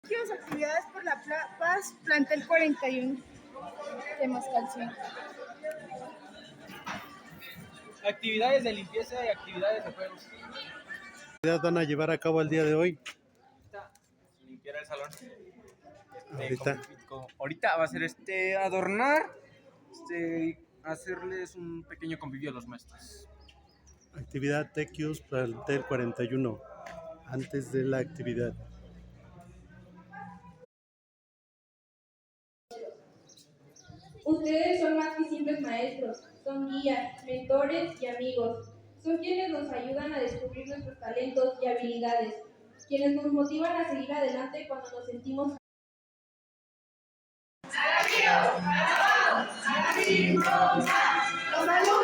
Actividades por la paz, plantel 41 de Mascalcí. Actividades de limpieza y actividades de juegos. ¿Qué actividad van a llevar a cabo el día de hoy? Limpiar el salón. Ahorita. Ahorita va a ser adornar, hacerles un pequeño convivio a los maestros. Actividad Techius plantel 41. Antes de la actividad. Ustedes son más que simples maestros, son guías, mentores y amigos. Son quienes nos ayudan a descubrir nuestros talentos y habilidades, quienes nos motivan a seguir adelante cuando nos sentimos Los alumnos